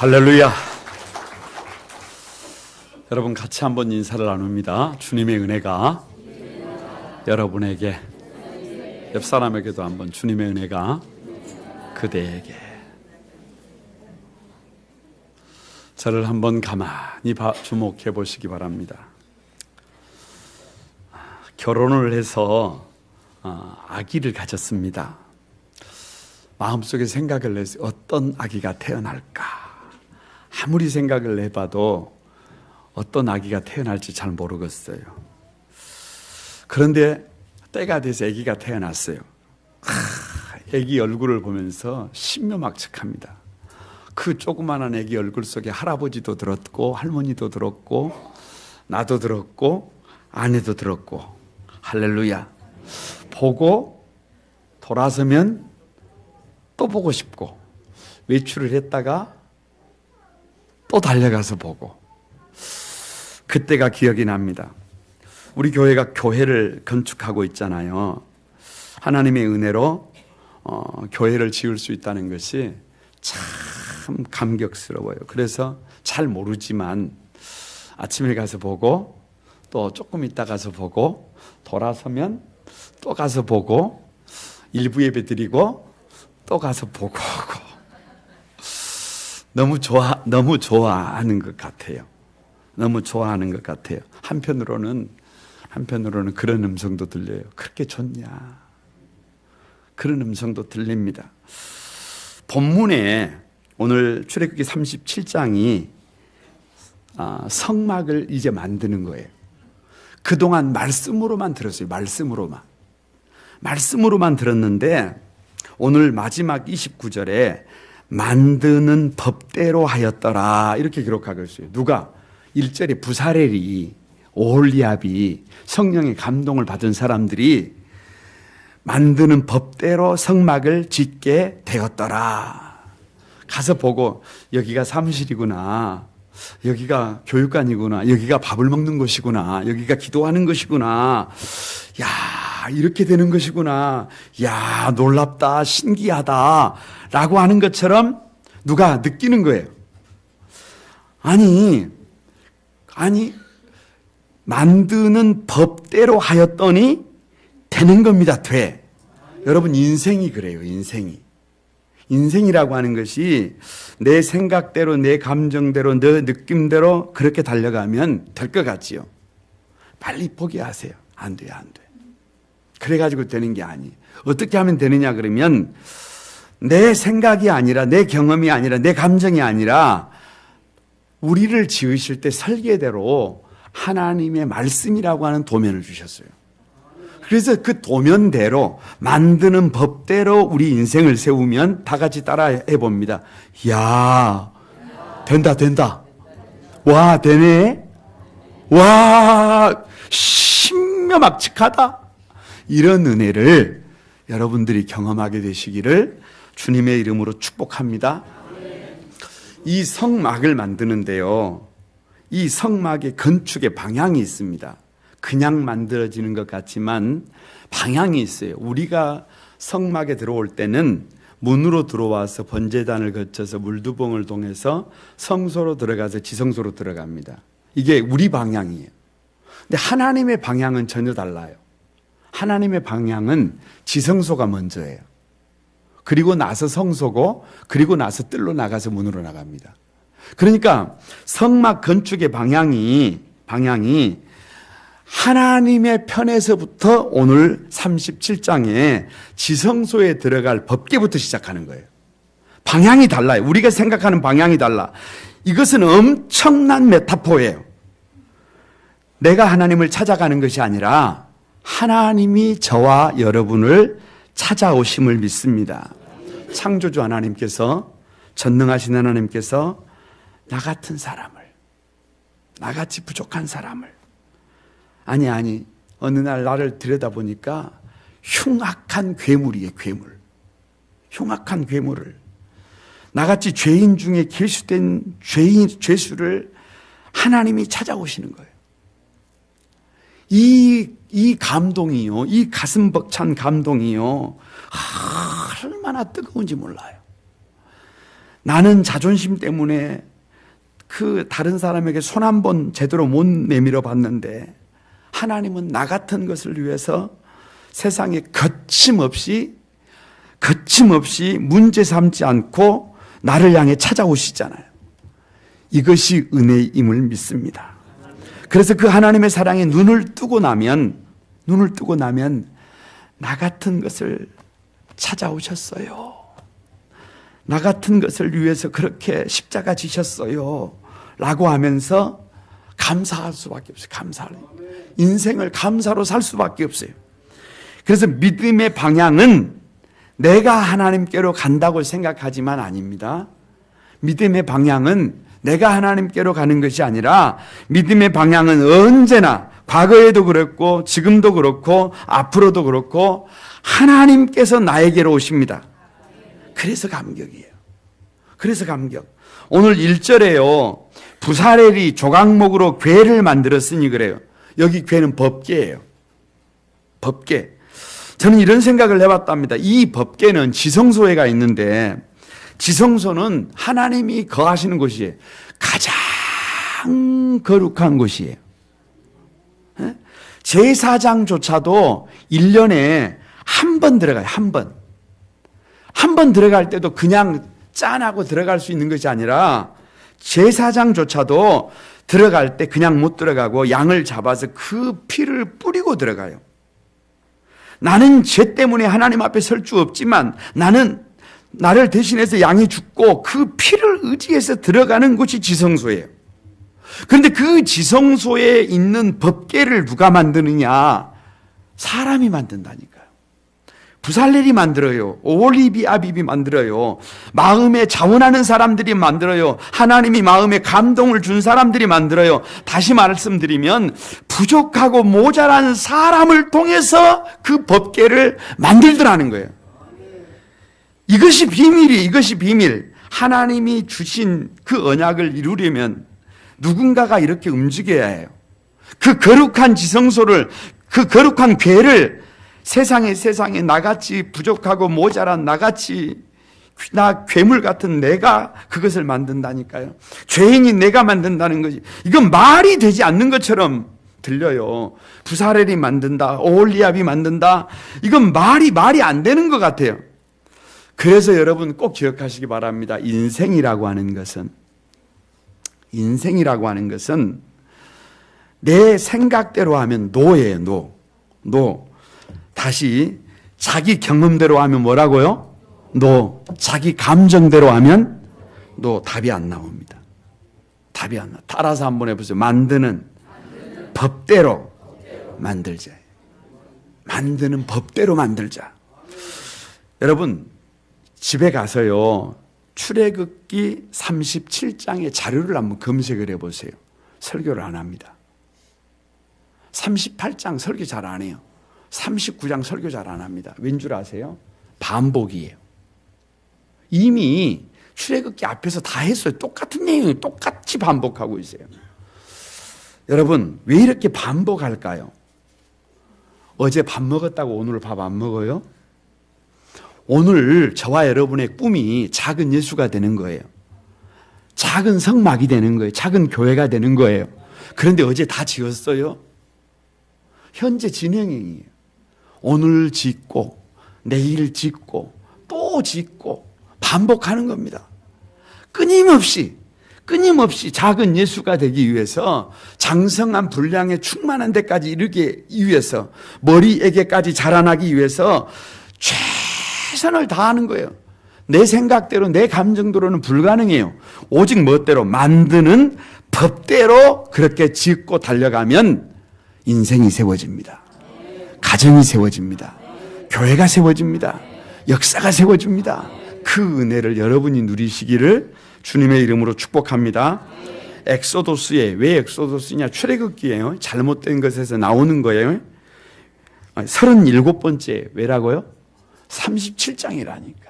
할렐루야. 여러분 같이 한번 인사를 나눕니다. 주님의 은혜가 여러분에게, 옆 사람에게도 한번 주님의 은혜가 그대에게. 저를 한번 가만히 주목해 보시기 바랍니다. 결혼을 해서 아기를 가졌습니다. 마음속에 생각을 내서 어떤 아기가 태어날까? 아무리 생각을 해봐도 어떤 아기가 태어날지 잘 모르겠어요. 그런데 때가 돼서 아기가 태어났어요. 아기 얼굴을 보면서 신묘막측합니다. 그 조그마한 아기 얼굴 속에 할아버지도 들었고 할머니도 들었고 나도 들었고 아내도 들었고, 할렐루야. 보고 돌아서면 또 보고 싶고, 외출을 했다가 또 달려가서 보고, 그때가 기억이 납니다. 우리 교회가 교회를 건축하고 있잖아요. 하나님의 은혜로 교회를 지을 수 있다는 것이 참 감격스러워요. 그래서 잘 모르지만 아침에 가서 보고, 또 조금 있다 가서 보고, 돌아서면 또 가서 보고, 일부 예배 드리고 또 가서 보고 오고, 너무 좋아하는 것 같아요. 너무 좋아하는 것 같아요. 한편으로는 그런 음성도 들려요. 그렇게 좋냐? 그런 음성도 들립니다. 본문에 오늘 출애굽기 37장이 성막을 이제 만드는 거예요. 그동안 말씀으로만 들었어요. 말씀으로만 들었는데 오늘 마지막 29절에 만드는 법대로 하였더라 이렇게 기록하고 있어요. 누가? 1절에 부사렐이, 오홀리압이, 성령의 감동을 받은 사람들이 만드는 법대로 성막을 짓게 되었더라. 가서 보고, 여기가 사무실이구나, 여기가 교육관이구나, 여기가 밥을 먹는 곳이구나, 여기가 기도하는 것이구나, 야, 이렇게 되는 것이구나, 야, 놀랍다, 신기하다 라고 하는 것처럼 누가 느끼는 거예요. 아니 만드는 법대로 하였더니 되는 겁니다. 돼. 여러분, 인생이 그래요. 인생이라고 하는 것이 내 생각대로, 내 감정대로, 내 느낌대로 그렇게 달려가면 될 것 같지요. 빨리 포기하세요. 안 돼. 그래가지고 되는 게 아니에요. 어떻게 하면 되느냐 그러면, 내 생각이 아니라, 내 경험이 아니라, 내 감정이 아니라, 우리를 지으실 때 설계대로 하나님의 말씀이라고 하는 도면을 주셨어요. 그래서 그 도면대로, 만드는 법대로 우리 인생을 세우면 다 같이 따라 해봅니다. 야, 된다. 와, 되네. 와, 신묘막측하다. 이런 은혜를 여러분들이 경험하게 되시기를 주님의 이름으로 축복합니다. 이 성막을 만드는데요, 이 성막의 건축의 방향이 있습니다. 그냥 만들어지는 것 같지만 방향이 있어요. 우리가 성막에 들어올 때는 문으로 들어와서 번제단을 거쳐서 물두봉을 통해서 성소로 들어가서 지성소로 들어갑니다. 이게 우리 방향이에요. 근데 하나님의 방향은 전혀 달라요. 하나님의 방향은 지성소가 먼저예요. 그리고 나서 성소고, 그리고 나서 뜰로 나가서 문으로 나갑니다. 그러니까 성막 건축의 방향이 하나님의 편에서부터 오늘 37장에 지성소에 들어갈 법궤부터 시작하는 거예요. 방향이 달라요. 우리가 생각하는 방향이 달라. 이것은 엄청난 메타포예요. 내가 하나님을 찾아가는 것이 아니라 하나님이 저와 여러분을 찾아오심을 믿습니다. 창조주 하나님께서, 전능하신 하나님께서 나 같은 사람을, 나같이 부족한 사람을, 아니 어느 날 나를 들여다보니까 흉악한 괴물이에요. 흉악한 괴물을, 나같이 죄인 중에 길수된 죄수를 하나님이 찾아오시는 거예요. 이 감동이요, 이 가슴 벅찬 감동이요, 얼마나 뜨거운지 몰라요. 나는 자존심 때문에 그 다른 사람에게 손 한 번 제대로 못 내밀어 봤는데 하나님은 나 같은 것을 위해서 세상에 거침없이 문제 삼지 않고 나를 향해 찾아오시잖아요. 이것이 은혜임을 믿습니다. 그래서 그 하나님의 사랑에 눈을 뜨고 나면 나 같은 것을 찾아오셨어요. 나 같은 것을 위해서 그렇게 십자가 지셨어요. 라고 하면서 감사할 수밖에 없어요. 감사를. 인생을 감사로 살 수밖에 없어요. 그래서 믿음의 방향은 내가 하나님께로 간다고 생각하지만 아닙니다. 믿음의 방향은 내가 하나님께로 가는 것이 아니라 믿음의 방향은 언제나 과거에도 그렇고 지금도 그렇고 앞으로도 그렇고 하나님께서 나에게로 오십니다. 그래서 감격이에요. 그래서 감격. 오늘 1절에요. 부사렐이 조각목으로 궤를 만들었으니 그래요. 여기 궤는 법궤예요. 법궤. 저는 이런 생각을 해봤답니다. 이 법궤는 지성소에가 있는데 지성소는 하나님이 거하시는 곳이에요. 가장 거룩한 곳이에요. 제사장조차도 1년에 한 번 들어가요. 한 번. 한 번 들어갈 때도 그냥 짠하고 들어갈 수 있는 것이 아니라 제사장조차도 들어갈 때 그냥 못 들어가고 양을 잡아서 그 피를 뿌리고 들어가요. 나는 죄 때문에 하나님 앞에 설 수 없지만 나를 대신해서 양이 죽고 그 피를 의지해서 들어가는 곳이 지성소예요. 그런데 그 지성소에 있는 법궤를 누가 만드느냐? 사람이 만든다니까요. 부살렐이 만들어요. 오홀리비 아빕이 만들어요. 마음에 자원하는 사람들이 만들어요. 하나님이 마음에 감동을 준 사람들이 만들어요. 다시 말씀드리면 부족하고 모자란 사람을 통해서 그 법궤를 만들더라는 거예요. 이것이 비밀. 하나님이 주신 그 언약을 이루려면 누군가가 이렇게 움직여야 해요. 그 거룩한 지성소를, 그 거룩한 궤를 세상에 나같이 부족하고 모자란 나 괴물 같은 내가 그것을 만든다니까요. 죄인인 내가 만든다는 것이, 이건 말이 되지 않는 것처럼 들려요. 부사렐이 만든다, 오홀리압이 만든다, 이건 말이 안 되는 것 같아요. 그래서 여러분 꼭 기억하시기 바랍니다. 인생이라고 하는 것은 내 생각대로 하면 노예요. 노. 다시 자기 경험대로 하면 뭐라고요? 노. 자기 감정대로 하면 노. 답이 안 나옵니다. 답이 안 나. 따라서 한번 해보세요. 만드는 법대로 만들자. 만드는 법대로 만들자. 여러분 집에 가서요, 출애굽기 37장의 자료를 한번 검색을 해보세요. 설교를 안 합니다. 38장 설교 잘 안 해요. 39장 설교 잘 안 합니다. 왠 줄 아세요? 반복이에요. 이미 출애굽기 앞에서 다 했어요. 똑같은 내용이 똑같이 반복하고 있어요. 여러분 왜 이렇게 반복할까요? 어제 밥 먹었다고 오늘 밥 안 먹어요? 오늘 저와 여러분의 꿈이 작은 예수가 되는 거예요. 작은 성막이 되는 거예요. 작은 교회가 되는 거예요. 그런데 어제 다 지었어요? 현재 진행형이에요. 오늘 짓고 내일 짓고 또 짓고 반복하는 겁니다. 끊임없이 작은 예수가 되기 위해서, 장성한 분량에 충만한 데까지 이르기 위해서, 머리에게까지 자라나기 위해서 최선을 다하는 거예요. 내 생각대로 내 감정대로는 불가능해요. 오직 멋대로 만드는 법대로 그렇게 짓고 달려가면 인생이 세워집니다. 가정이 세워집니다. 교회가 세워집니다. 역사가 세워집니다. 그 은혜를 여러분이 누리시기를 주님의 이름으로 축복합니다. 엑소도스에, 왜 엑소도스냐? 출애굽기예요. 잘못된 것에서 나오는 거예요. 37번째 왜라고요? 37장이라니까.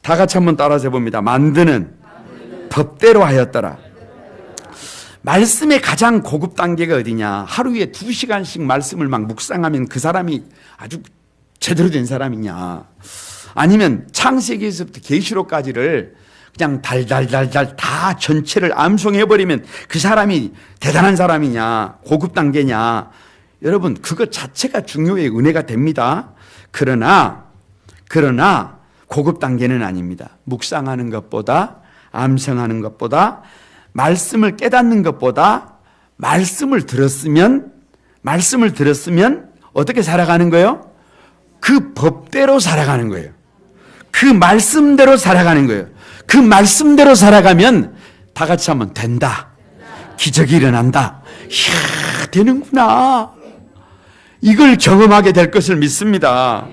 다 같이 한번 따라서 해봅니다. 만드는 법대로 하였더라. 말씀의 가장 고급 단계가 어디냐? 하루에 2시간씩 말씀을 막 묵상하면 그 사람이 아주 제대로 된 사람이냐? 아니면 창세기에서부터 계시록까지를 그냥 달달달달 다 전체를 암송해버리면 그 사람이 대단한 사람이냐, 고급 단계냐. 여러분, 그것 자체가 중요해 은혜가 됩니다. 그러나 고급 단계는 아닙니다. 묵상하는 것보다, 암송하는 것보다, 말씀을 깨닫는 것보다 말씀을 들었으면 어떻게 살아가는 거예요? 그 법대로 살아가는 거예요. 그 말씀대로 살아가는 거예요. 그 말씀대로 살아가면 다 같이 하면 된다. 기적이 일어난다. 이야, 되는구나. 이걸 경험하게 될 것을 믿습니다.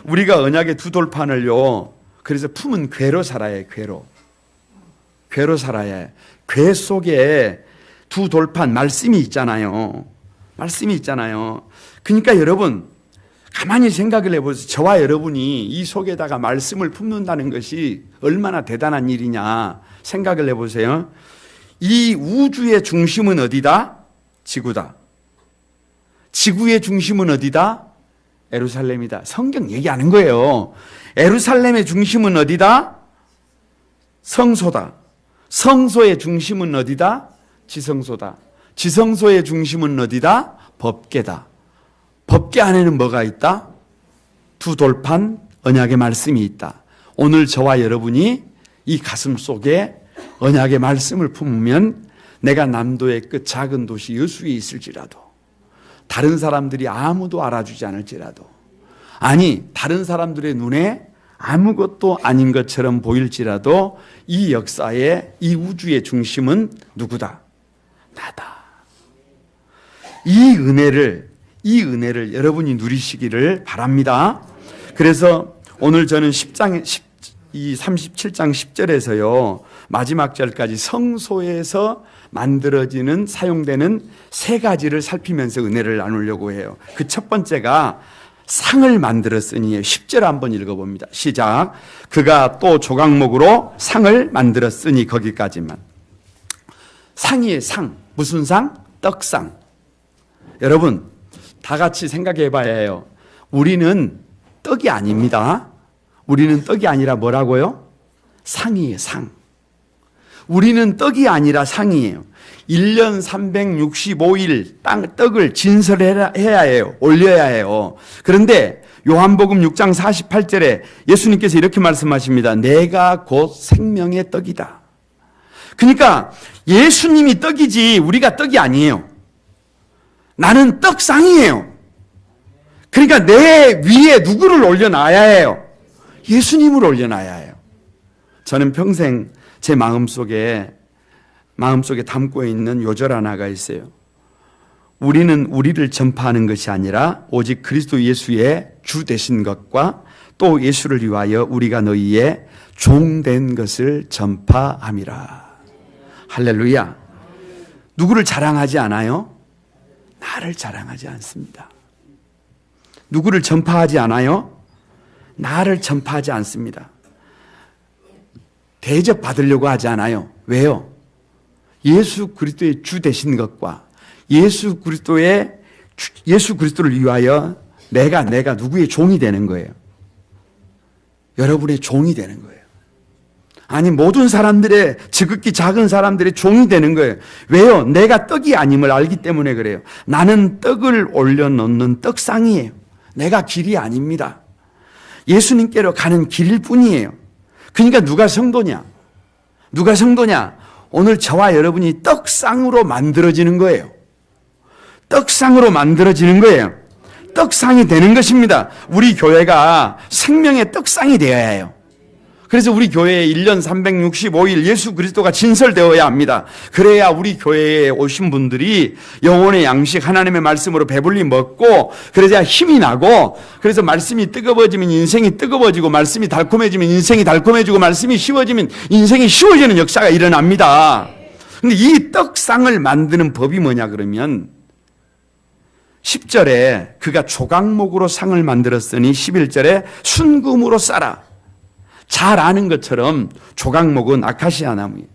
우리가 언약의 두 돌판을요, 그래서 품은 궤로 살아야 해요. 궤로 살아야 해요. 궤 속에 두 돌판 말씀이 있잖아요. 그러니까 여러분 가만히 생각을 해보세요. 저와 여러분이 이 속에다가 말씀을 품는다는 것이 얼마나 대단한 일이냐 생각을 해보세요. 이 우주의 중심은 어디다? 지구다. 지구의 중심은 어디다? 예루살렘이다. 성경 얘기하는 거예요. 예루살렘의 중심은 어디다? 성소다. 성소의 중심은 어디다? 지성소다. 지성소의 중심은 어디다? 법궤다. 법궤 안에는 뭐가 있다? 두 돌판 언약의 말씀이 있다. 오늘 저와 여러분이 이 가슴 속에 언약의 말씀을 품으면 내가 남도의 끝 작은 도시 여수에 있을지라도, 다른 사람들이 아무도 알아주지 않을지라도, 아니 다른 사람들의 눈에 아무것도 아닌 것처럼 보일지라도 이 역사의, 이 우주의 중심은 누구다? 나다. 이 은혜를 여러분이 누리시기를 바랍니다. 그래서 오늘 저는 37장 10절에서요, 마지막 절까지 성소에서 만들어지는, 사용되는 세 가지를 살피면서 은혜를 나누려고 해요. 그 첫 번째가 상을 만들었으니, 10절 한번 읽어봅니다. 시작. 그가 또 조각목으로 상을 만들었으니, 거기까지만. 상이에요, 상. 무슨 상? 떡상. 여러분, 다 같이 생각해 봐야 해요. 우리는 떡이 아닙니다. 우리는 떡이 아니라 뭐라고요? 상이에요, 상. 우리는 떡이 아니라 상이에요. 1년 365일 떡을 진설해야 해요. 올려야 해요. 그런데 요한복음 6장 48절에 예수님께서 이렇게 말씀하십니다. 내가 곧 생명의 떡이다. 그러니까 예수님이 떡이지 우리가 떡이 아니에요. 나는 떡상이에요. 그러니까 내 위에 누구를 올려놔야 해요? 예수님을 올려놔야 해요. 저는 평생 제 마음속에 담고 있는 요절 하나가 있어요. 우리는 우리를 전파하는 것이 아니라 오직 그리스도 예수의 주 되신 것과 또 예수를 위하여 우리가 너희의 종된 것을 전파함이라. 할렐루야. 누구를 자랑하지 않아요? 나를 자랑하지 않습니다. 누구를 전파하지 않아요? 나를 전파하지 않습니다. 대접받으려고 하지 않아요. 왜요? 예수 그리스도의 주 되신 것과 예수 그리스도를 위하여 내가 누구의 종이 되는 거예요. 여러분의 종이 되는 거예요. 아니, 모든 사람들의, 지극히 작은 사람들의 종이 되는 거예요. 왜요? 내가 떡이 아님을 알기 때문에 그래요. 나는 떡을 올려놓는 떡상이에요. 내가 길이 아닙니다. 예수님께로 가는 길일 뿐이에요. 그러니까 누가 성도냐? 오늘 저와 여러분이 떡상으로 만들어지는 거예요. 떡상으로 만들어지는 거예요. 떡상이 되는 것입니다. 우리 교회가 생명의 떡상이 되어야 해요. 그래서 우리 교회에 1년 365일 예수 그리스도가 진설되어야 합니다. 그래야 우리 교회에 오신 분들이 영혼의 양식 하나님의 말씀으로 배불리 먹고, 그래야 힘이 나고, 그래서 말씀이 뜨거워지면 인생이 뜨거워지고, 말씀이 달콤해지면 인생이 달콤해지고, 말씀이 쉬워지면 인생이 쉬워지는 역사가 일어납니다. 근데 이 떡상을 만드는 법이 뭐냐 그러면 10절에 그가 조각목으로 상을 만들었으니 11절에 순금으로 싸라. 잘 아는 것처럼 조각목은 아카시아 나무예요.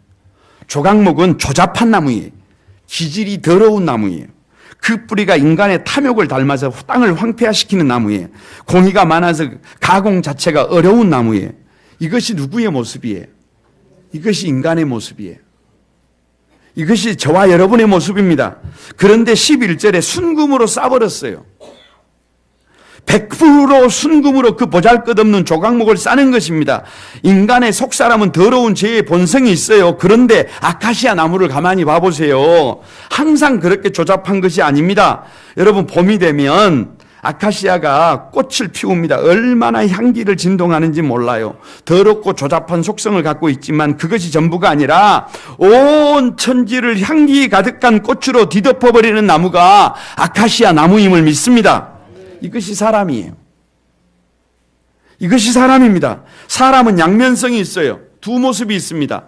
조각목은 조잡한 나무예요. 기질이 더러운 나무예요. 그 뿌리가 인간의 탐욕을 닮아서 땅을 황폐화시키는 나무예요. 공의가 많아서 가공 자체가 어려운 나무예요. 이것이 누구의 모습이에요? 이것이 인간의 모습이에요. 이것이 저와 여러분의 모습입니다. 그런데 11절에 순금으로 싸버렸어요. 100% 순금으로 그 보잘것없는 조각목을 싸는 것입니다. 인간의 속사람은 더러운 죄의 본성이 있어요. 그런데 아카시아 나무를 가만히 봐보세요. 항상 그렇게 조잡한 것이 아닙니다. 여러분, 봄이 되면 아카시아가 꽃을 피웁니다. 얼마나 향기를 진동하는지 몰라요. 더럽고 조잡한 속성을 갖고 있지만 그것이 전부가 아니라 온 천지를 향기 가득한 꽃으로 뒤덮어버리는 나무가 아카시아 나무임을 믿습니다. 이것이 사람이에요. 이것이 사람입니다. 사람은 양면성이 있어요. 두 모습이 있습니다.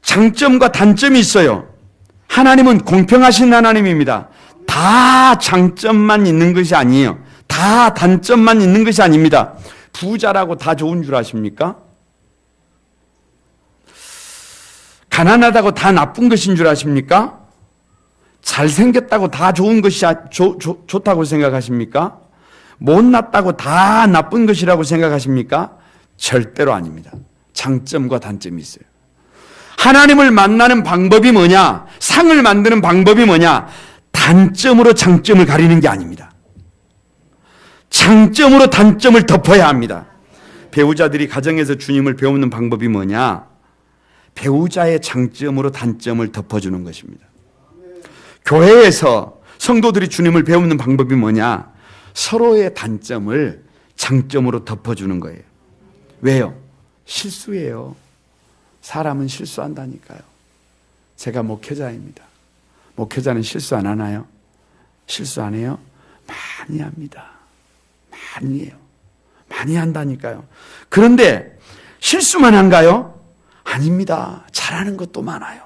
장점과 단점이 있어요. 하나님은 공평하신 하나님입니다. 다 장점만 있는 것이 아니에요. 다 단점만 있는 것이 아닙니다. 부자라고 다 좋은 줄 아십니까? 가난하다고 다 나쁜 것인 줄 아십니까? 잘생겼다고 다 좋은 것이 좋다고 생각하십니까? 못났다고 다 나쁜 것이라고 생각하십니까? 절대로 아닙니다. 장점과 단점이 있어요. 하나님을 만나는 방법이 뭐냐? 상을 만드는 방법이 뭐냐? 단점으로 장점을 가리는 게 아닙니다. 장점으로 단점을 덮어야 합니다. 배우자들이 가정에서 주님을 배우는 방법이 뭐냐? 배우자의 장점으로 단점을 덮어주는 것입니다. 교회에서 성도들이 주님을 배우는 방법이 뭐냐? 서로의 단점을 장점으로 덮어주는 거예요. 왜요? 실수예요. 사람은 실수한다니까요. 제가 목회자입니다. 목회자는 실수 안 하나요? 실수 안 해요? 많이 합니다. 많이 해요. 많이 한다니까요. 그런데 실수만 한가요? 아닙니다. 잘하는 것도 많아요.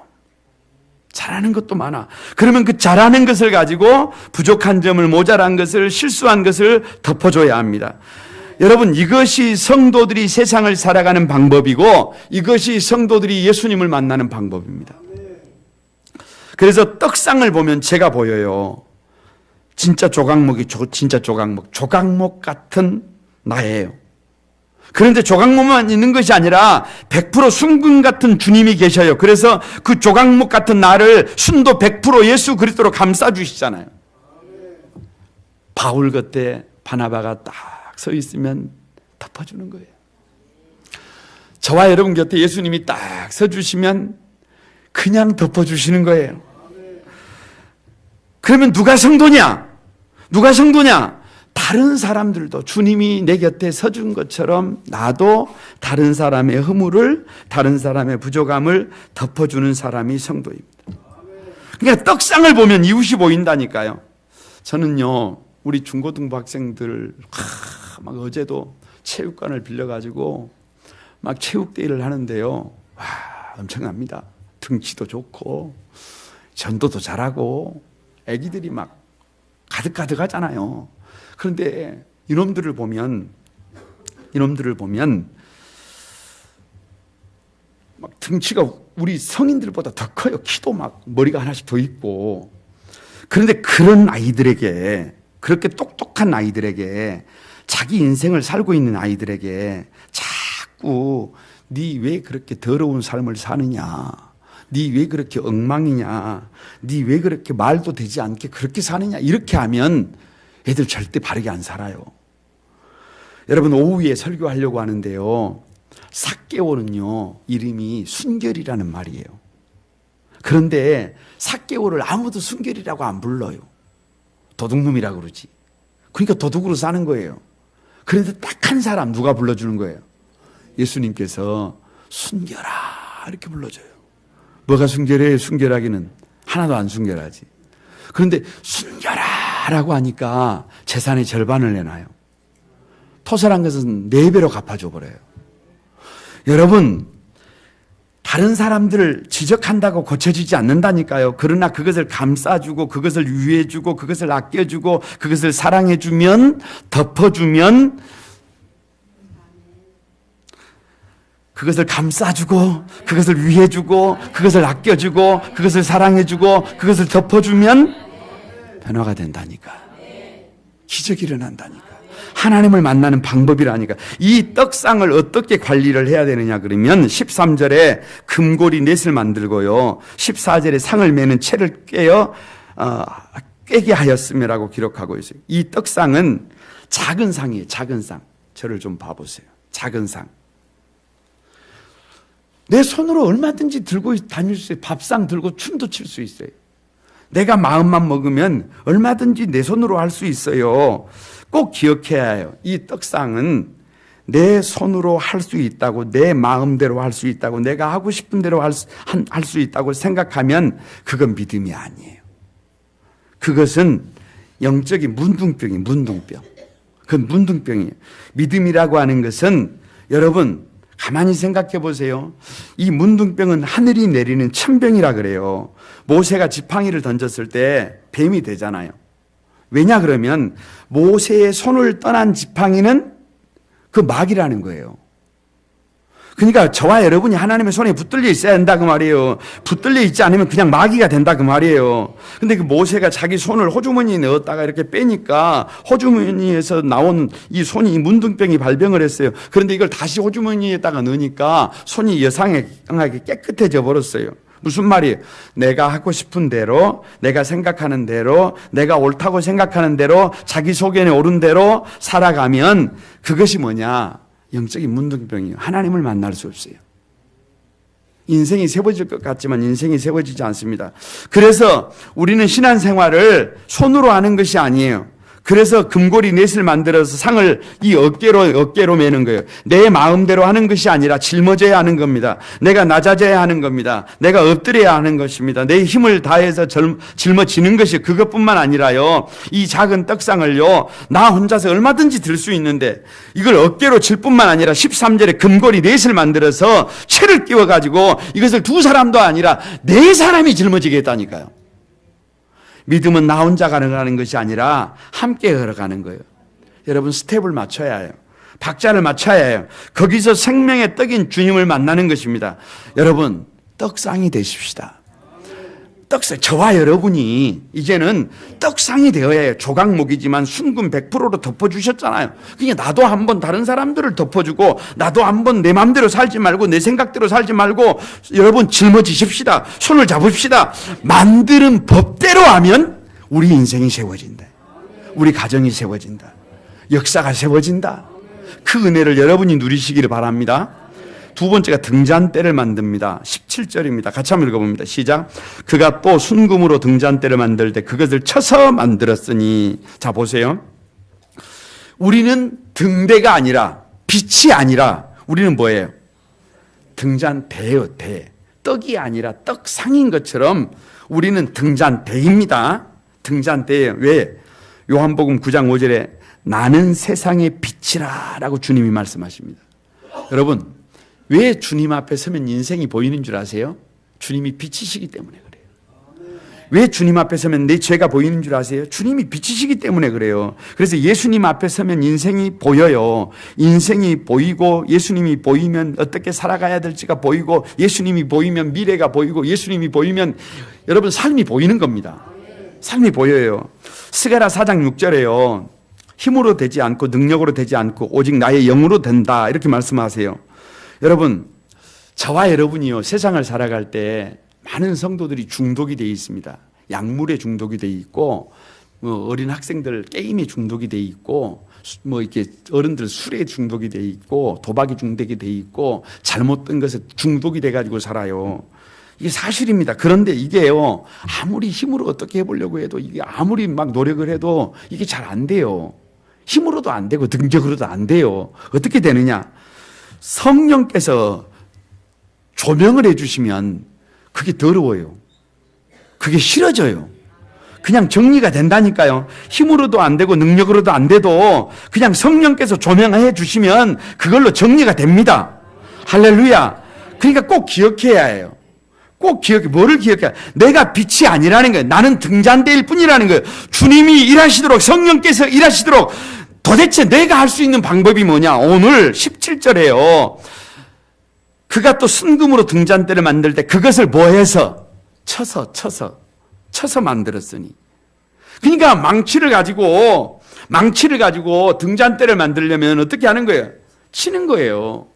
잘하는 것도 많아. 그러면 그 잘하는 것을 가지고 부족한 점을, 모자란 것을, 실수한 것을 덮어줘야 합니다. 여러분, 이것이 성도들이 세상을 살아가는 방법이고 이것이 성도들이 예수님을 만나는 방법입니다. 그래서 떡상을 보면 제가 보여요. 진짜 조각목이 진짜 조각목 같은 나예요. 그런데 조각목만 있는 것이 아니라 100% 순금 같은 주님이 계셔요. 그래서 그 조각목 같은 나를 순도 100% 예수 그리스도로 감싸주시잖아요. 바울 곁에 바나바가 딱 서 있으면 덮어주는 거예요. 저와 여러분 곁에 예수님이 딱 서주시면 그냥 덮어주시는 거예요. 그러면 누가 성도냐? 누가 성도냐? 다른 사람들도 주님이 내 곁에 서준 것처럼 나도 다른 사람의 허물을, 다른 사람의 부족함을 덮어주는 사람이 성도입니다. 그러니까 떡상을 보면 이웃이 보인다니까요. 저는요, 우리 중고등부 학생들 막 어제도 체육관을 빌려가지고 막 체육대회를 하는데요. 와, 엄청납니다. 등치도 좋고 전도도 잘하고 애기들이 막 가득가득 하잖아요. 그런데 이놈들을 보면 막 등치가 우리 성인들보다 더 커요. 키도 막 머리가 하나씩 더 있고. 그런데 그런 아이들에게, 그렇게 똑똑한 아이들에게, 자기 인생을 살고 있는 아이들에게 자꾸 네 왜 그렇게 더러운 삶을 사느냐, 네 왜 그렇게 엉망이냐, 네 왜 그렇게 말도 되지 않게 그렇게 사느냐, 이렇게 하면 애들 절대 바르게 안 살아요. 여러분, 오후에 설교하려고 하는데요, 삭개오는요 이름이 순결이라는 말이에요. 그런데 삭개오를 아무도 순결이라고 안 불러요. 도둑놈이라고 그러지. 그러니까 도둑으로 사는 거예요. 그런데 딱 한 사람 누가 불러주는 거예요? 예수님께서 순결아 이렇게 불러줘요. 뭐가 순결해? 순결하기는 하나도 안 순결하지. 그런데 순결아라고 하니까 재산의 절반을 내놔요. 토설한 것은 4배로 갚아줘 버려요. 여러분, 다른 사람들을 지적한다고 고쳐지지 않는다니까요. 그러나 그것을 감싸주고 그것을 유해주고 그것을 아껴주고 그것을 사랑해주면, 덮어주면, 그것을 감싸주고, 그것을 위해주고, 그것을 아껴주고, 그것을 사랑해주고, 그것을 덮어주면 변화가 된다니까. 기적이 일어난다니까. 하나님을 만나는 방법이라니까. 이 떡상을 어떻게 관리를 해야 되느냐 그러면 13절에 금고리 넷을 만들고요, 14절에 상을 매는 채를 깨게 하였음이라고 기록하고 있어요. 이 떡상은 작은 상이에요. 작은 상. 저를 좀 봐보세요. 작은 상. 내 손으로 얼마든지 들고 다닐 수 있어요. 밥상 들고 춤도 출 수 있어요. 내가 마음만 먹으면 얼마든지 내 손으로 할 수 있어요. 꼭 기억해야 해요. 이 떡상은 내 손으로 할 수 있다고, 내 마음대로 할 수 있다고, 내가 하고 싶은 대로 할 수 있다고 생각하면 그건 믿음이 아니에요. 그것은 영적인 문둥병이에요. 문둥병. 그건 문둥병이에요. 믿음이라고 하는 것은 여러분 가만히 생각해 보세요. 이 문둥병은 하늘이 내리는 천병이라 그래요. 모세가 지팡이를 던졌을 때 뱀이 되잖아요. 왜냐 그러면 모세의 손을 떠난 지팡이는 그 막이라는 거예요. 그러니까 저와 여러분이 하나님의 손에 붙들려 있어야 된다 그 말이에요. 붙들려 있지 않으면 그냥 마귀가 된다 그 말이에요. 근데 그 모세가 자기 손을 호주머니에 넣었다가 이렇게 빼니까 호주머니에서 나온 이 손이 이 문둥병이 발병을 했어요. 그런데 이걸 다시 호주머니에다가 넣으니까 손이 여상하게 깨끗해져 버렸어요. 무슨 말이에요? 내가 하고 싶은 대로, 내가 생각하는 대로, 내가 옳다고 생각하는 대로, 자기 소견에 옳은 대로 살아가면 그것이 뭐냐? 영적인 문둥병이에요. 하나님을 만날 수 없어요. 인생이 세워질 것 같지만 인생이 세워지지 않습니다. 그래서 우리는 신앙생활을 손으로 하는 것이 아니에요. 그래서 금고리 넷을 만들어서 상을 이 어깨로 매는 거예요. 내 마음대로 하는 것이 아니라 짊어져야 하는 겁니다. 내가 낮아져야 하는 겁니다. 내가 엎드려야 하는 것입니다. 내 힘을 다해서 짊어지는 것이 그것뿐만 아니라요, 이 작은 떡상을요 나 혼자서 얼마든지 들 수 있는데 이걸 어깨로 질 뿐만 아니라 13절에 금고리 넷을 만들어서 채를 끼워가지고 이것을 두 사람도 아니라 네 사람이 짊어지게 했다니까요. 믿음은 나 혼자 걸어가는 것이 아니라 함께 걸어가는 거예요. 여러분 스텝을 맞춰야 해요. 박자를 맞춰야 해요. 거기서 생명의 떡인 주님을 만나는 것입니다. 여러분 떡상이 되십시다. 떡상, 저와 여러분이 이제는 떡상이 되어야 해요. 조각목이지만 순금 100%로 덮어주셨잖아요. 그러니까 나도 한번 다른 사람들을 덮어주고, 나도 한번 내 마음대로 살지 말고 내 생각대로 살지 말고 여러분 짊어지십시다. 손을 잡읍시다. 만드는 법대로 하면 우리 인생이 세워진다. 우리 가정이 세워진다. 역사가 세워진다. 그 은혜를 여러분이 누리시기를 바랍니다. 두 번째가 등잔대를 만듭니다. 17절입니다. 같이 한번 읽어봅니다. 시작. 그가 또 순금으로 등잔대를 만들 때 그것을 쳐서 만들었으니. 자 보세요. 우리는 등대가 아니라, 빛이 아니라 우리는 뭐예요? 등잔대예요. 대. 떡이 아니라 떡상인 것처럼 우리는 등잔대입니다. 등잔대예요. 왜? 요한복음 9장 5절에 나는 세상의 빛이라 라고 주님이 말씀하십니다. 여러분 왜 주님 앞에 서면 인생이 보이는 줄 아세요? 주님이 빛이시기 때문에 그래요. 왜 주님 앞에 서면 내 죄가 보이는 줄 아세요? 주님이 빛이시기 때문에 그래요. 그래서 예수님 앞에 서면 인생이 보여요. 인생이 보이고 예수님이 보이면 어떻게 살아가야 될지가 보이고, 예수님이 보이면 미래가 보이고, 예수님이 보이면 여러분 삶이 보이는 겁니다. 삶이 보여요. 스가랴 4장 6절에요. 힘으로 되지 않고 능력으로 되지 않고 오직 나의 영으로 된다 이렇게 말씀하세요. 여러분 저와 여러분이요 세상을 살아갈 때 많은 성도들이 중독이 되어 있습니다. 약물에 중독이 되어 있고, 어린 학생들 게임에 중독이 되어 있고, 이렇게 어른들 술에 중독이 되어 있고, 도박에 중독이 되어 있고, 잘못된 것에 중독이 돼 가지고 살아요. 이게 사실입니다. 그런데 이게요 아무리 힘으로 어떻게 해보려고 해도, 이게 아무리 막 노력을 해도 이게 잘 안 돼요. 힘으로도 안 되고 능력으로도 안 돼요. 어떻게 되느냐? 성령께서 조명을 해주시면 그게 더러워요. 그게 싫어져요. 그냥 정리가 된다니까요. 힘으로도 안 되고 능력으로도 안 돼도 그냥 성령께서 조명해 주시면 그걸로 정리가 됩니다. 할렐루야. 그러니까 꼭 기억해야 해요. 꼭 뭐를 기억해야? 내가 빛이 아니라는 거예요. 나는 등잔대일 뿐이라는 거예요. 주님이 일하시도록, 성령께서 일하시도록. 도대체 내가 할 수 있는 방법이 뭐냐? 오늘 17절에요. 그가 또 순금으로 등잔대를 만들 때 그것을 뭐해서 쳐서 만들었으니. 그러니까 망치를 가지고 등잔대를 만들려면 어떻게 하는 거예요? 치는 거예요.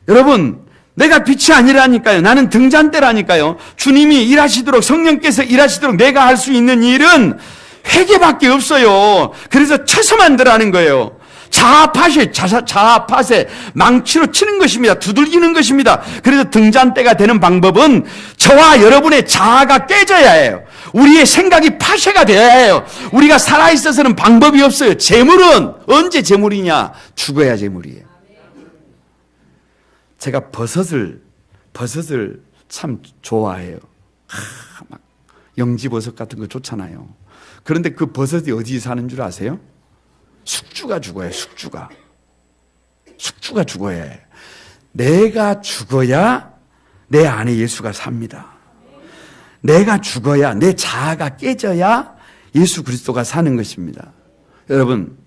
여러분, 내가 빛이 아니라니까요. 나는 등잔대라니까요. 주님이 일하시도록, 성령께서 일하시도록 내가 할 수 있는 일은 회개밖에 없어요. 그래서 쳐서 만들라는 거예요. 자아팟에 망치로 치는 것입니다. 두들기는 것입니다. 그래서 등잔대가 되는 방법은 저와 여러분의 자아가 깨져야 해요. 우리의 생각이 파쇄가 되어야 해요. 우리가 살아있어서는 방법이 없어요. 재물은 언제 재물이냐? 죽어야 재물이에요. 제가 버섯을 참 좋아해요. 막 영지버섯 같은 거 좋잖아요. 그런데 그 버섯이 어디 사는 줄 아세요? 숙주가 죽어요. 숙주가 죽어야 해. 내가 죽어야 내 안에 예수가 삽니다. 내가 죽어야, 내 자아가 깨져야 예수 그리스도가 사는 것입니다. 여러분,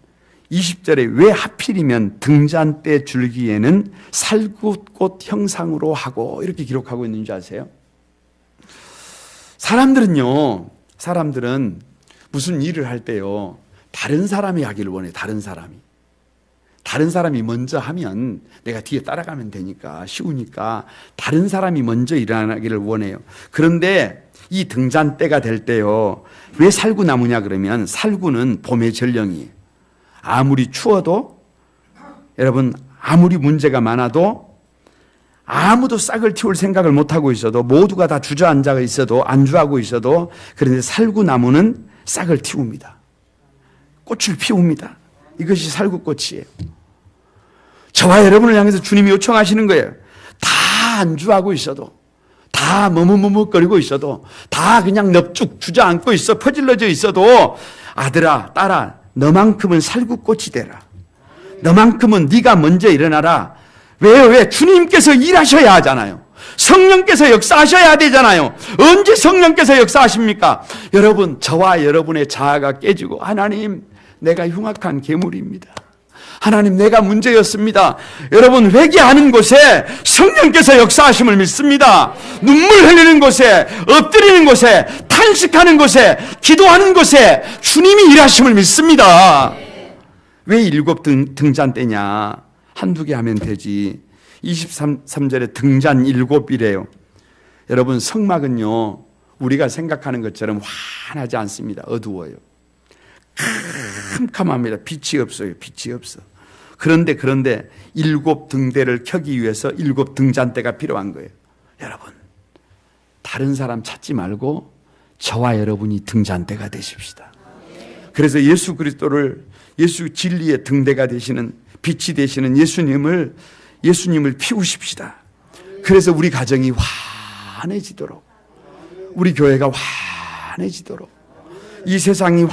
20절에 왜 하필이면 등잔대 줄기에는 살구꽃 형상으로 하고 이렇게 기록하고 있는지 아세요? 사람들은 무슨 일을 할 때요, 다른 사람이 하기를 원해요. 다른 사람이 먼저 하면 내가 뒤에 따라가면 되니까, 쉬우니까 다른 사람이 먼저 일어나기를 원해요. 그런데 이 등잔대가 될 때요, 왜 살구나무냐 그러면, 살구는 봄의 전령이에요. 아무리 추워도, 여러분, 아무리 문제가 많아도, 아무도 싹을 틔울 생각을 못하고 있어도, 모두가 다 주저앉아 있어도, 안주하고 있어도, 그런데 살구나무는 싹을 틔웁니다. 꽃을 피웁니다. 이것이 살구꽃이에요. 저와 여러분을 향해서 주님이 요청하시는 거예요. 다 안주하고 있어도, 다 머뭇머뭇거리고 있어도, 다 그냥 넙죽 주저앉고 있어, 퍼질러져 있어도, 아들아, 딸아, 너만큼은 살구꽃이 되라. 너만큼은 네가 먼저 일어나라. 왜요? 왜? 주님께서 일하셔야 하잖아요. 성령께서 역사하셔야 되잖아요. 언제 성령께서 역사하십니까? 여러분, 저와 여러분의 자아가 깨지고, 하나님, 내가 흉악한 괴물입니다. 하나님, 내가 문제였습니다. 여러분, 회개하는 곳에 성령께서 역사하심을 믿습니다. 눈물 흘리는 곳에, 엎드리는 곳에, 탄식하는 곳에, 기도하는 곳에 주님이 일하심을 믿습니다. 왜 7 등잔대냐? 한두 개 하면 되지. 23절에 등잔 7이래요. 여러분, 성막은요, 우리가 생각하는 것처럼 환하지 않습니다. 어두워요. 캄캄합니다. 빛이 없어요. 그런데 7 등대를 켜기 위해서 7 등잔대가 필요한 거예요. 여러분, 다른 사람 찾지 말고 저와 여러분이 등잔대가 되십시다. 그래서 예수 그리스도를, 예수 진리의 등대가 되시는, 빛이 되시는 예수님을 피우십시다. 그래서 우리 가정이 환해지도록, 우리 교회가 환해지도록, 이 세상이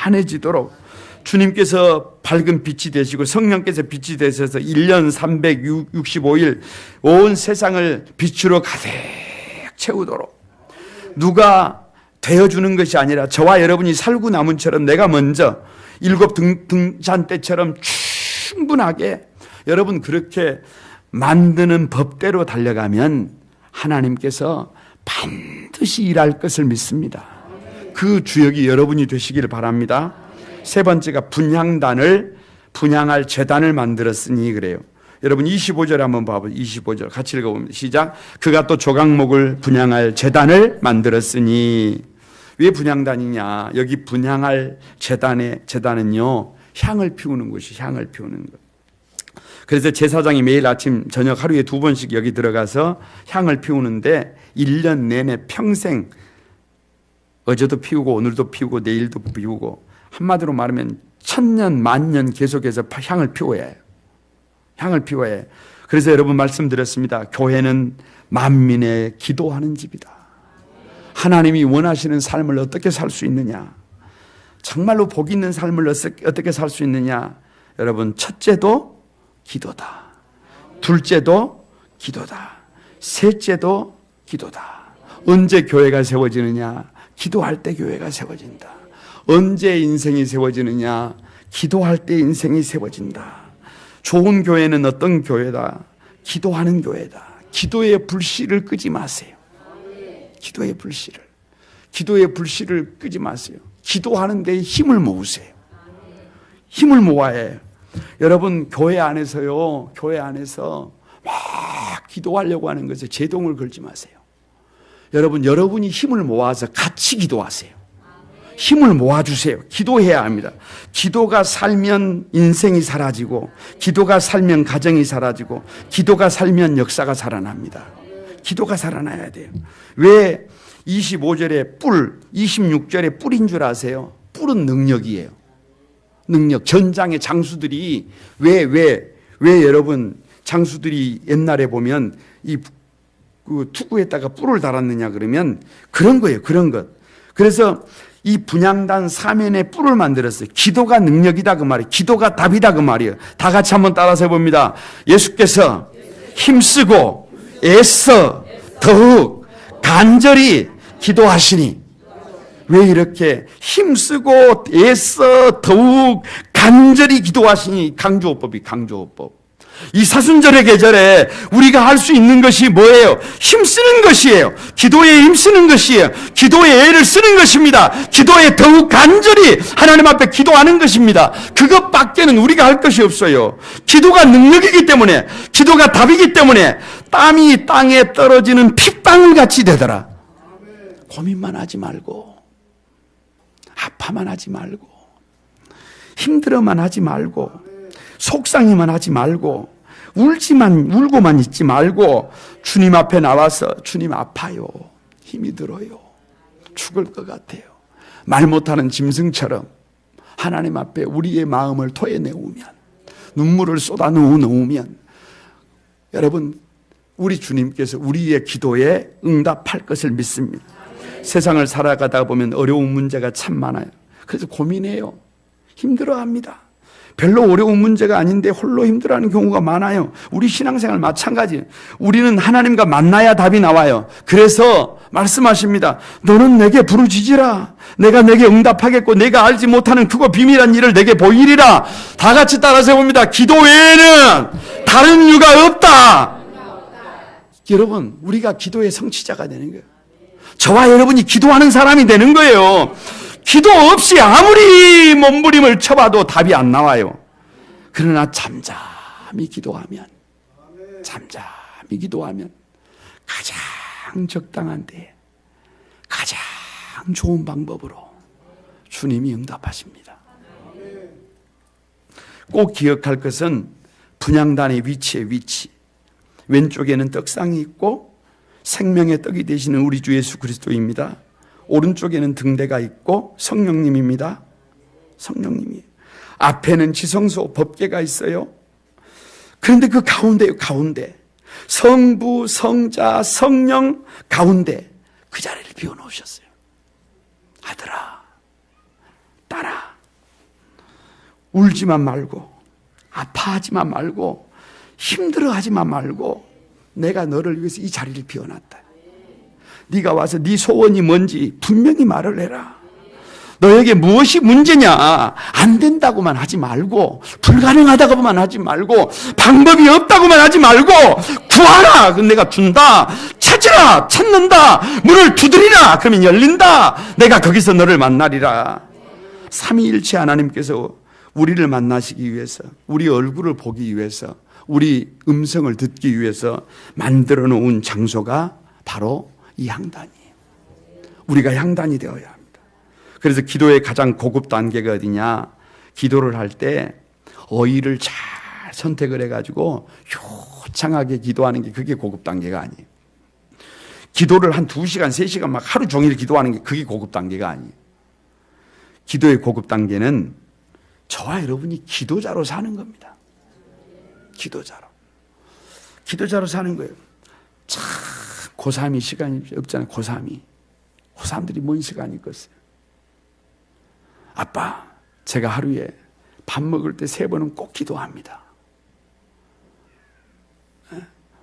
환해지도록 주님께서 밝은 빛이 되시고 성령께서 빛이 되셔서 1년 365일 온 세상을 빛으로 가득 채우도록, 누가 되어주는 것이 아니라 저와 여러분이 살구나무처럼 내가 먼저 7 등잔대처럼 충분하게, 여러분, 그렇게 만드는 법대로 달려가면 하나님께서 반드시 일할 것을 믿습니다. 그 주역이 여러분이 되시기를 바랍니다. 세 번째가 분향할 제단을 만들었으니 그래요. 여러분 25절 한번 봐보세요. 25절 같이 읽어봅니다. 시작. 그가 또 조각목을 분향할 제단을 만들었으니. 왜 분향단이냐? 여기 분향할 제단은요, 향을 피우는 곳이, 향을 피우는 것. 그래서 제사장이 매일 아침 저녁 하루에 2번씩 여기 들어가서 향을 피우는데 1년 내내 평생, 어제도 피우고 오늘도 피우고 내일도 피우고, 한마디로 말하면 1000년 만년 계속해서 향을 피워야 해요. 향을 피워야 해요. 그래서 여러분 말씀드렸습니다. 교회는 만민의 기도하는 집이다. 하나님이 원하시는 삶을 어떻게 살 수 있느냐, 정말로 복 있는 삶을 어떻게 살 수 있느냐. 여러분, 첫째도 기도다, 둘째도 기도다, 셋째도 기도다. 언제 교회가 세워지느냐? 기도할 때 교회가 세워진다. 언제 인생이 세워지느냐? 기도할 때 인생이 세워진다. 좋은 교회는 어떤 교회다? 기도하는 교회다. 기도의 불씨를 끄지 마세요. 기도의 불씨를 끄지 마세요. 기도하는 데 힘을 모으세요. 힘을 모아야 해요. 여러분, 교회 안에서 막 기도하려고 하는 것에 제동을 걸지 마세요. 여러분이 힘을 모아서 같이 기도하세요. 힘을 모아주세요. 기도해야 합니다. 기도가 살면 인생이 사라지고, 기도가 살면 가정이 사라지고, 기도가 살면 역사가 살아납니다. 기도가 살아나야 돼요. 왜 25절에 뿔, 26절에 뿔인 줄 아세요? 뿔은 능력이에요. 능력. 전장의 장수들이 왜 여러분 장수들이 옛날에 보면 그 투구에다가 뿔을 달았느냐 그러면 그런 거예요. 그런 것. 그래서 이 분향단 사면에 뿔을 만들었어요. 기도가 능력이다 그 말이에요. 기도가 답이다 그 말이에요. 다 같이 한번 따라서 해봅니다. 예수께서 힘쓰고 애써 더욱 간절히 기도하시니. 왜 이렇게 힘쓰고 애써 더욱 간절히 기도하시니? 강조어법. 이 사순절의 계절에 우리가 할 수 있는 것이 뭐예요? 힘쓰는 것이에요. 기도에 힘쓰는 것이에요. 기도에 애를 쓰는 것입니다. 기도에 더욱 간절히 하나님 앞에 기도하는 것입니다. 그것밖에는 우리가 할 것이 없어요. 기도가 능력이기 때문에, 기도가 답이기 때문에 땀이 땅에 떨어지는 핏방울 같이 되더라. 고민만 하지 말고, 아파만 하지 말고, 힘들어만 하지 말고, 속상해만 하지 말고, 울고만 있지 말고, 주님 앞에 나와서 주님 아파요, 힘이 들어요, 죽을 것 같아요, 말 못하는 짐승처럼 하나님 앞에 우리의 마음을 토해내우면, 눈물을 쏟아놓으면, 여러분, 우리 주님께서 우리의 기도에 응답할 것을 믿습니다. 세상을 살아가다 보면 어려운 문제가 참 많아요. 그래서 고민해요. 힘들어합니다. 별로 어려운 문제가 아닌데 홀로 힘들어하는 경우가 많아요. 우리 신앙생활 마찬가지. 우리는 하나님과 만나야 답이 나와요. 그래서 말씀하십니다. 너는 내게 부르짖으라. 내가 내게 응답하겠고 내가 알지 못하는 크고 비밀한 일을 내게 보이리라. 다 같이 따라서 해봅니다. 기도 외에는 다른 이유가 없다. 여러분, 우리가 기도의 성취자가 되는 거예요. 저와 여러분이 기도하는 사람이 되는 거예요. 기도 없이 아무리 몸부림을 쳐봐도 답이 안 나와요. 그러나 잠잠히 기도하면 가장 적당한 때에 가장 좋은 방법으로 주님이 응답하십니다. 꼭 기억할 것은 분향단의 위치의 위치. 왼쪽에는 떡상이 있고 생명의 떡이 되시는 우리 주 예수 그리스도입니다. 오른쪽에는 등대가 있고 성령님입니다. 성령님이. 앞에는 지성소 법궤가 있어요. 그런데 그 가운데요, 가운데. 성부, 성자, 성령 가운데 그 자리를 비워놓으셨어요. 아들아, 딸아, 울지만 말고, 아파하지만 말고, 힘들어하지만 말고, 내가 너를 위해서 이 자리를 비워놨다. 네가 와서 네 소원이 뭔지 분명히 말을 해라. 너에게 무엇이 문제냐? 안 된다고만 하지 말고, 불가능하다고만 하지 말고, 방법이 없다고만 하지 말고, 구하라! 그럼 내가 준다. 찾으라! 찾는다. 문을 두드리라! 그러면 열린다. 내가 거기서 너를 만나리라. 삼위일체 하나님께서 우리를 만나시기 위해서, 우리 얼굴을 보기 위해서, 우리 음성을 듣기 위해서 만들어 놓은 장소가 바로 이 향단이에요. 우리가 향단이 되어야 합니다. 그래서 기도의 가장 고급 단계가 어디냐? 기도를 할 때 어휘를 잘 선택을 해가지고 효창하게 기도하는 게 그게 고급 단계가 아니에요. 기도를 한 2시간, 3시간 막 하루 종일 기도하는 게 그게 고급 단계가 아니에요. 기도의 고급 단계는 저와 여러분이 기도자로 사는 겁니다. 기도자로 사는 거예요. 참 고3이 시간이 없잖아요. 고3들이 뭔 시간이 있겠어요. 아빠, 제가 하루에 밥 먹을 때 3번은 꼭 기도합니다.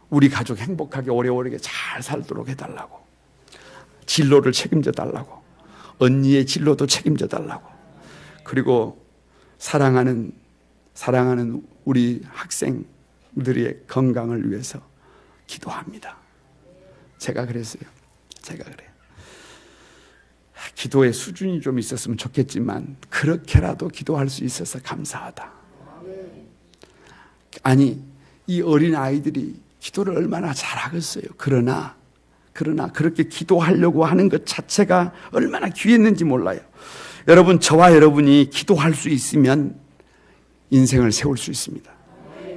우리 가족 행복하게 오래오래 잘 살도록 해달라고, 진로를 책임져 달라고, 언니의 진로도 책임져 달라고, 그리고 사랑하는 우리 학생 들의 건강을 위해서 기도합니다. 제가 그랬어요. 제가 그래요. 기도의 수준이 좀 있었으면 좋겠지만 그렇게라도 기도할 수 있어서 감사하다. 아니, 이 어린 아이들이 기도를 얼마나 잘하겠어요. 그러나 그렇게 기도하려고 하는 것 자체가 얼마나 귀했는지 몰라요. 여러분, 저와 여러분이 기도할 수 있으면 인생을 세울 수 있습니다.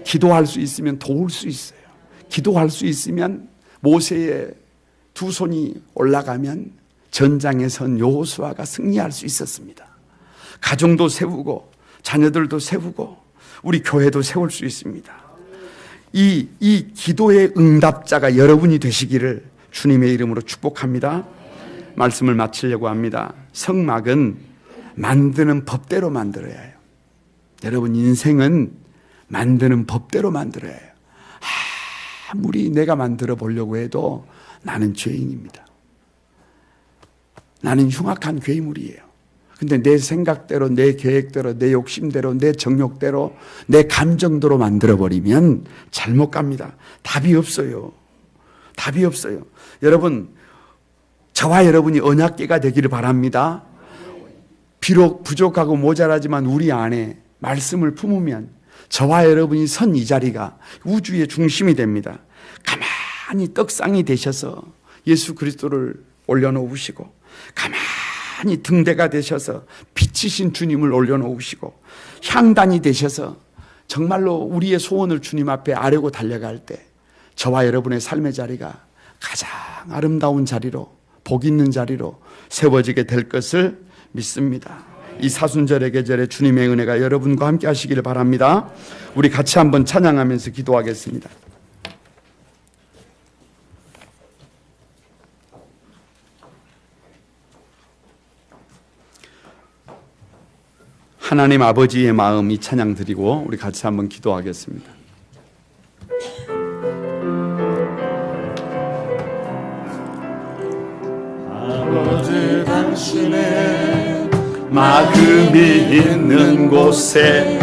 기도할 수 있으면 도울 수 있어요. 기도할 수 있으면 모세의 두 손이 올라가면 전장에 선 여호수아가 승리할 수 있었습니다. 가정도 세우고 자녀들도 세우고 우리 교회도 세울 수 있습니다. 이 기도의 응답자가 여러분이 되시기를 주님의 이름으로 축복합니다. 말씀을 마치려고 합니다. 성막은 만드는 법대로 만들어야 해요. 여러분, 인생은 만드는 법대로 만들어야 해요. 아무리 내가 만들어 보려고 해도 나는 죄인입니다. 나는 흉악한 괴물이에요. 근데 내 생각대로, 내 계획대로, 내 욕심대로, 내 정욕대로, 내 감정대로 만들어버리면 잘못 갑니다. 답이 없어요. 답이 없어요. 여러분, 저와 여러분이 언약궤가 되기를 바랍니다. 비록 부족하고 모자라지만 우리 안에 말씀을 품으면 저와 여러분이 선 이 자리가 우주의 중심이 됩니다. 가만히 떡상이 되셔서 예수 그리스도를 올려놓으시고, 가만히 등대가 되셔서 빛이신 주님을 올려놓으시고, 향단이 되셔서 정말로 우리의 소원을 주님 앞에 아뢰고 달려갈 때 저와 여러분의 삶의 자리가 가장 아름다운 자리로, 복 있는 자리로 세워지게 될 것을 믿습니다. 이 사순절의 계절에 주님의 은혜가 여러분과 함께 하시기를 바랍니다. 우리 같이 한번 찬양하면서 기도하겠습니다. 하나님 아버지의 마음, 이 찬양 드리고 우리 같이 한번 기도하겠습니다. 아버지, 당신의 마음이 있는 곳에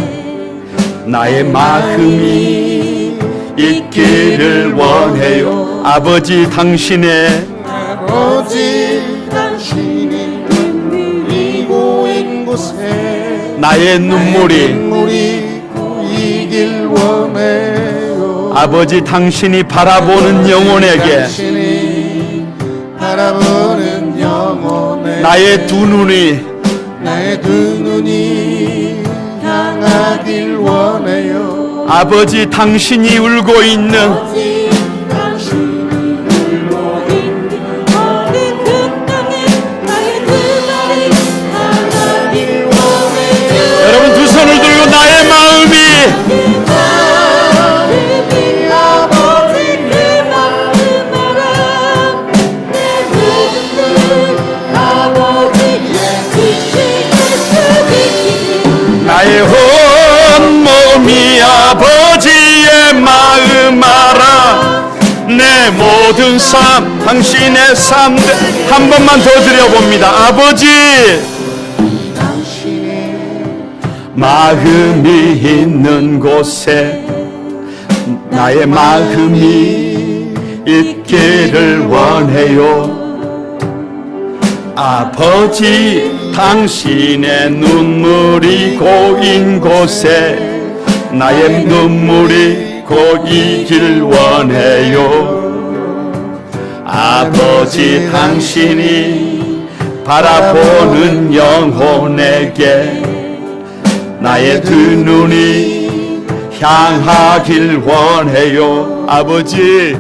나의 마음이 있기를 원해요. 아버지, 당신의 아버지, 당신이 눈물이 고인 곳에 나의 눈물이 고이길 원해요. 아버지, 당신이 바라보는 영혼에게 당신이 바라보는 영혼에 나의 두 눈이 향하길 원해요. 아버지, 당신이 울고 있는 여러분, 두 손을 들고 나의 마음이 나의 온 몸이 아버지의 마음 알아. 내 모든 삶 당신의 삶. 한 번만 더 드려봅니다. 아버지, 마음이 있는 곳에 나의 마음이 있기를 원해요. 아버지, 당신의 눈물이 고인 곳에 나의 눈물이 고이길 원해요. 아버지, 당신이 바라보는 영혼에게 나의 두 눈이 향하길 원해요. 아버지,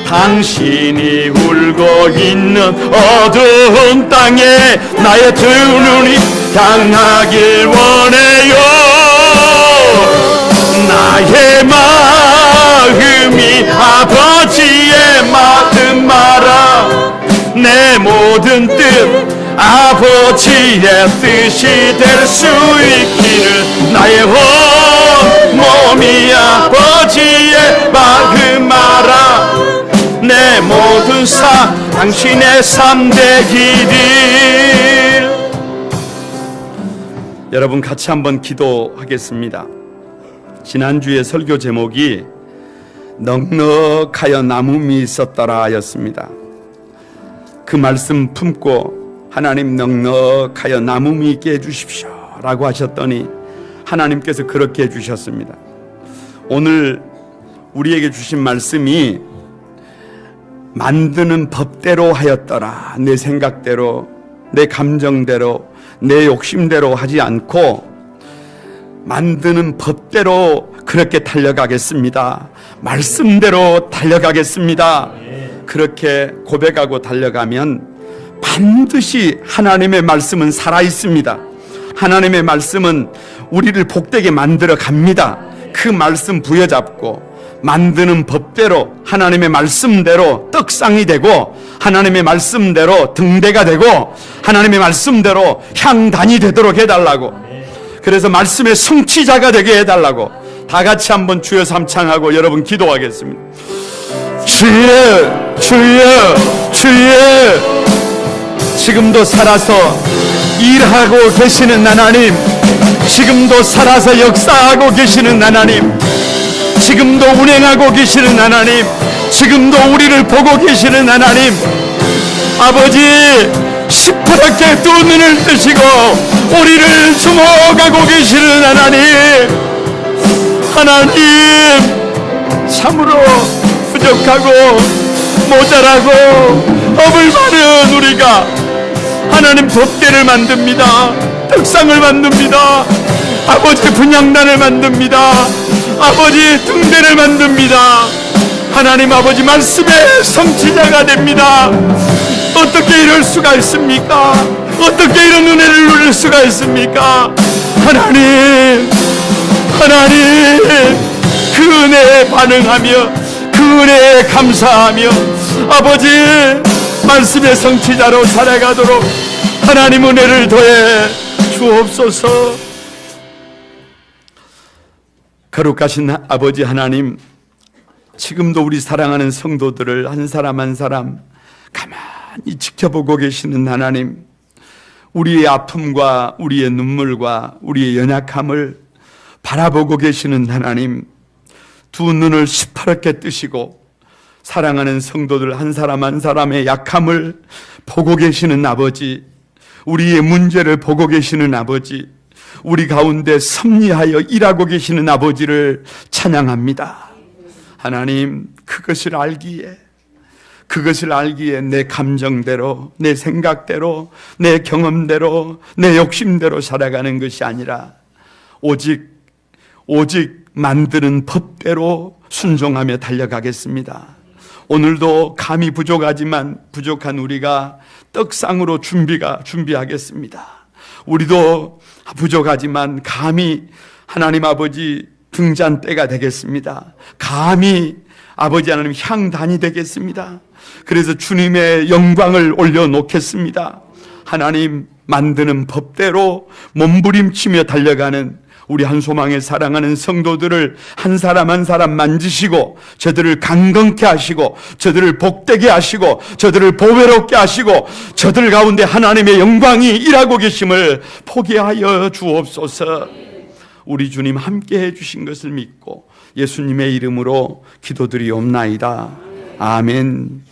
당신이 울고 있는 어두운 땅에 나의 두 눈이 향하길 원해요. 나의 마음이 아버지의 마음 알아. 내 모든 뜻 아버지의 뜻이 될 수 있기를. 나의 온 몸이 아버지의 마음 알아. 내 모든 삶 당신의 삶 되기를. 여러분, 같이 한번 기도하겠습니다. 지난주에 설교 제목이 넉넉하여 남음이 있었더라 였습니다. 그 말씀 품고 하나님 넉넉하여 남음이 있게 해주십시오 라고 하셨더니 하나님께서 그렇게 해주셨습니다. 오늘 우리에게 주신 말씀이 만드는 법대로 하였더라. 내 생각대로, 내 감정대로, 내 욕심대로 하지 않고 만드는 법대로 그렇게 달려가겠습니다. 말씀대로 달려가겠습니다. 그렇게 고백하고 달려가면 반드시 하나님의 말씀은 살아있습니다. 하나님의 말씀은 우리를 복되게 만들어 갑니다. 그 말씀 부여잡고 만드는 법대로 하나님의 말씀대로 떡상이 되고 하나님의 말씀대로 등대가 되고 하나님의 말씀대로 향단이 되도록 해달라고, 그래서 말씀의 성취자가 되게 해달라고 다 같이 한번 주여 삼창하고 여러분 기도하겠습니다. 주여 주여 주여, 지금도 살아서 일하고 계시는 하나님, 지금도 살아서 역사하고 계시는 하나님, 지금도 운행하고 계시는 하나님, 지금도 우리를 보고 계시는 하나님, 아버지 시퍼렇게 두 눈을 뜨시고 우리를 주목하고 계시는 하나님, 하나님 참으로 부족하고 모자라고 업을 많은 우리가 하나님 돛대를 만듭니다. 떡상을 만듭니다. 아버지 분향단을 만듭니다. 아버지 등대를 만듭니다. 하나님 아버지 말씀의 성취자가 됩니다. 어떻게 이럴 수가 있습니까? 어떻게 이런 은혜를 누릴 수가 있습니까? 하나님 그 은혜에 반응하며 그 은혜에 감사하며 아버지 말씀의 성취자로 살아가도록 하나님 은혜를 더해 주옵소서. 거룩하신 아버지 하나님, 지금도 우리 사랑하는 성도들을 한 사람 한 사람 가만히 지켜보고 계시는 하나님, 우리의 아픔과 우리의 눈물과 우리의 연약함을 바라보고 계시는 하나님, 두 눈을 시퍼렇게 뜨시고 사랑하는 성도들 한 사람 한 사람의 약함을 보고 계시는 아버지, 우리의 문제를 보고 계시는 아버지, 우리 가운데 섭리하여 일하고 계시는 아버지를 찬양합니다. 하나님, 그것을 알기에 내 감정대로, 내 생각대로, 내 경험대로, 내 욕심대로 살아가는 것이 아니라 오직 만드는 법대로 순종하며 달려가겠습니다. 오늘도 감이 부족하지만 부족한 우리가 떡상으로 준비하겠습니다. 우리도 부족하지만 감히 하나님 아버지 등잔 때가 되겠습니다. 감히 아버지 하나님 향단이 되겠습니다. 그래서 주님의 영광을 올려놓겠습니다. 하나님 만드는 법대로 몸부림치며 달려가는 우리 한소망에 사랑하는 성도들을 한 사람 한 사람 만지시고 저들을 강건케 하시고 저들을 복되게 하시고 저들을 보배롭게 하시고 저들 가운데 하나님의 영광이 일하고 계심을 포기하여 주옵소서. 우리 주님 함께 해주신 것을 믿고 예수님의 이름으로 기도드리옵나이다. 아멘.